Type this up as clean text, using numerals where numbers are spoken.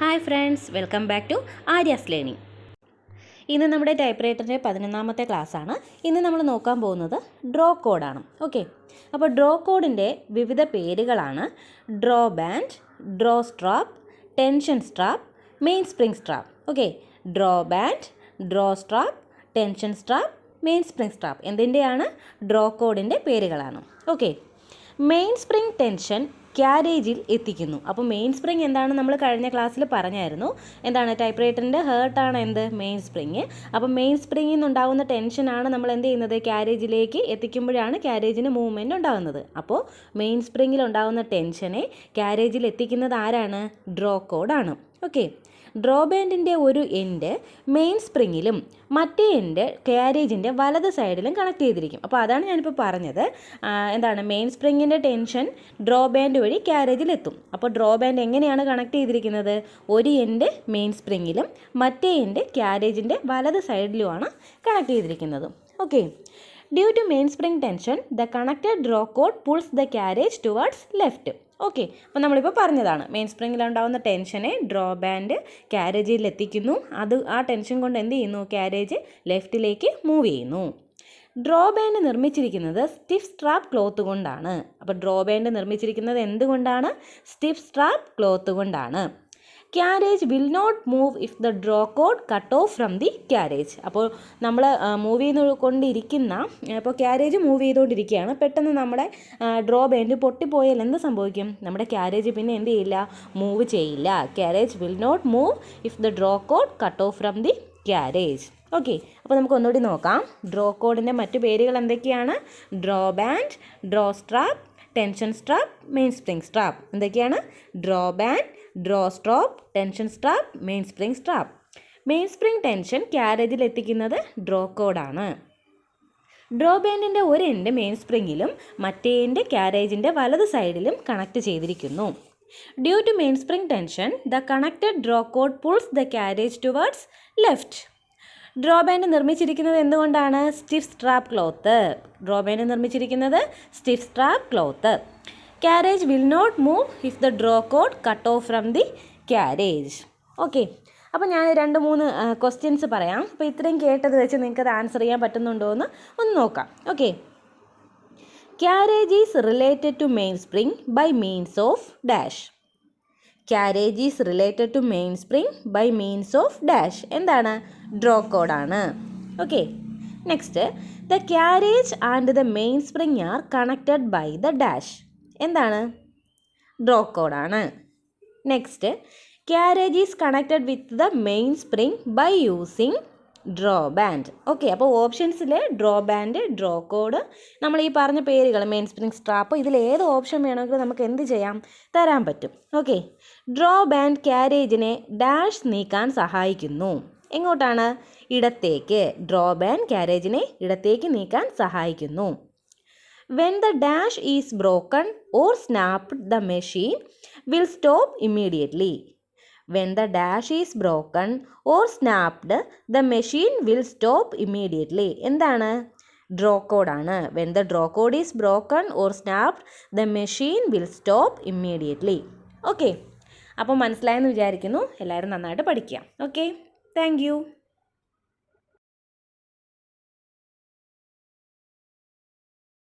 Hi friends, welcome back to Arya's learning. ഇന്ന് നമ്മുടെ ടൈപ്പ്റൈറ്ററിൻ്റെ 11ാമത്തെ ക്ലാസ്സാണ്. ഇന്ന് നമ്മൾ നോക്കാൻ പോകുന്നത് ഡ്രോ കോഡാണ്. ഓക്കെ, അപ്പോൾ ഡ്രോ കോഡിൻ്റെ വിവിധ പേരുകളാണ് draw band, draw strap, tension strap, main spring strap. Okay, draw band, draw strap, tension strap, main spring strap എന്തിൻ്റെയാണ്? ഡ്രോ കോഡിൻ്റെ പേരുകളാണ്. ഓക്കെ, മെയിൻ സ്പ്രിംഗ് ടെൻഷൻ ക്യാരേജിൽ എത്തിക്കുന്നു. അപ്പോൾ മെയിൻ സ്പ്രിംഗ് എന്താണ് നമ്മൾ കഴിഞ്ഞ ക്ലാസ്സിൽ പറഞ്ഞായിരുന്നു. എന്താണ്? ടൈപ്പ്റൈറ്ററിൻ്റെ ഹേർട്ടാണ് എന്ത്? Main spring. അപ്പോൾ മെയിൻ സ്പ്രിങ്ങിൽ നിന്നുണ്ടാകുന്ന ടെൻഷനാണ് നമ്മൾ എന്ത് ചെയ്യുന്നത്? ക്യാരേജിലേക്ക് എത്തിക്കുമ്പോഴാണ് ക്യാരേജിന് മൂവ്മെൻറ്റ് ഉണ്ടാകുന്നത്. അപ്പോൾ മെയിൻ സ്പ്രിങ്ങിൽ ഉണ്ടാകുന്ന ടെൻഷനെ ക്യാരേജിൽ എത്തിക്കുന്നത് ആരാണ്? ഡ്രോ കോഡാണ്. ഓക്കെ, ഡ്രോ ബാൻഡിൻ്റെ ഒരു എൻഡ് മെയിൻ സ്പ്രിങ്ങിലും മറ്റേ എൻഡ് ക്യാരേജിൻ്റെ വലത് സൈഡിലും കണക്ട് ചെയ്തിരിക്കും. അപ്പോൾ അതാണ് ഞാനിപ്പോൾ പറഞ്ഞത്. എന്താണ്? മെയിൻ സ്പ്രിങ്ങിൻ്റെ ടെൻഷൻ ഡ്രോ ബാൻഡ് വഴി ക്യാരേജിലെത്തും. അപ്പോൾ ഡ്രോ ബാൻഡ് എങ്ങനെയാണ് കണക്ട് ചെയ്തിരിക്കുന്നത്? ഒരു എൻഡ് മെയിൻ സ്പ്രിങ്ങിലും മറ്റേ എൻഡ് ക്യാരേജിൻ്റെ വലത് സൈഡിലുമാണ് കണക്ട് ചെയ്തിരിക്കുന്നത്. Okay, due to main spring tension the connected draw cord pulls the carriage towards left. Okay, അപ്പോൾ നമ്മളിപ്പോൾ പറഞ്ഞതാണ് മെയിൻ സ്പ്രിങ്ങിലുണ്ടാകുന്ന ടെൻഷനെ ഡ്രോ ബാൻഡ് ക്യാരേജിൽ എത്തിക്കുന്നു. ആ ടെൻഷൻ കൊണ്ട് എന്ത് ചെയ്യുന്നു? ക്യാരേജ് ലെഫ്റ്റിലേക്ക് മൂവ് ചെയ്യുന്നു. ഡ്രോ ബാൻഡ് നിർമ്മിച്ചിരിക്കുന്നത് സ്റ്റിഫ് സ്ട്രാപ്പ് ക്ലോത്ത് കൊണ്ടാണ്. അപ്പോൾ ഡ്രോ ബാൻഡ് നിർമ്മിച്ചിരിക്കുന്നത് എന്തുകൊണ്ടാണ്? സ്റ്റിഫ് സ്ട്രാപ്പ് ക്ലോത്ത് കൊണ്ടാണ്. Carriage will not move if the draw cord cut off from the carriage. അപ്പോൾ നമ്മൾ മൂവ് ചെയ്തുകൊണ്ടിരിക്കുന്ന ഇപ്പോൾ ക്യാരേജ് മൂവ് ചെയ്തുകൊണ്ടിരിക്കുകയാണ്. പെട്ടെന്ന് നമ്മുടെ ഡ്രോ ബാൻഡ് പൊട്ടിപ്പോയാൽ എന്ത് സംഭവിക്കും? നമ്മുടെ ക്യാരേജ് പിന്നെ എന്ത് ചെയ്യില്ല? മൂവ് ചെയ്യില്ല. Carriage will not move if the draw cord cut off from the carriage. Okay, അപ്പോൾ നമുക്ക് ഒന്നുകൂടി നോക്കാം. ഡ്രോ കോഡിൻ്റെ മറ്റു പേരുകൾ എന്തൊക്കെയാണ്? Draw band, draw strap, tension strap, main spring strap. എന്തൊക്കെയാണ്? Draw band, draw strap, tension strap, main spring strap. Main spring tension ക്യാരേജിൽ എത്തിക്കുന്നത് ഡ്രോ കോഡാണ്. ഡ്രോ ബാൻഡിൻ്റെ ഒരു എൻഡ് മെയിൻ സ്പ്രിങ്ങിലും മറ്റേ എൻഡ് ക്യാരേജിൻ്റെ വലത് സൈഡിലും കണക്ട് ചെയ്തിരിക്കുന്നു. Due to main spring tension the connected draw cord pulls the carriage towards left. Draw band നിർമ്മിച്ചിരിക്കുന്നത് എന്തുകൊണ്ടാണ്? Stiff strap cloth. Draw band നിർമ്മിച്ചിരിക്കുന്നത് stiff strap cloth. Carriage will not move if the draw cord cut off from the carriage. Okay, അപ്പോൾ ഞാൻ 2-3 questions പറയാം. അപ്പോൾ ഇത്രയും കേട്ടത് വെച്ച് നിങ്ങൾക്കത് ആൻസർ ചെയ്യാൻ പറ്റുന്നുണ്ടോ എന്ന് ഒന്ന് നോക്കാം. Okay, carriage is related to main spring by means of dash. Carriage is related to main spring by means of dash. എന്താണ്? ഡ്രോ കോഡാണ്. Okay, next the carriage and the main spring are connected by the dash. എന്താണ്? Draw കോഡാണ്. Next carriage is connected with the main spring by using draw band. Okay, അപ്പോൾ ഓപ്ഷൻസിൽ draw band, draw cord, നമ്മൾ ഈ പറഞ്ഞ പേരുകൾ main spring strap, ഇതിൽ ഏത് ഓപ്ഷൻ വേണമെങ്കിലും നമുക്ക് എന്ത് ചെയ്യാം? തരാൻ പറ്റും. ഓക്കെ, ഡ്രോ ബാൻഡ് ക്യാരേജിനെ ഡാഷ് നീക്കാൻ സഹായിക്കുന്നു. എങ്ങോട്ടാണ്? ഇടത്തേക്ക്. ഡ്രോ ബാൻഡ് ക്യാരേജിനെ ഇടത്തേക്ക് നീക്കാൻ സഹായിക്കുന്നു. When the dash is broken or snapped, the machine will stop immediately. When the dash is broken or snapped, the machine will stop immediately. എന്താണ്? ഡ്രോ കോഡാണ്. When the draw code is broken or snapped, the machine will stop immediately. Okay, അപ്പോൾ മനസ്സിലായെന്ന് വിചാരിക്കുന്നു. എല്ലാവരും നന്നായിട്ട് പഠിക്കുക. Okay, thank you.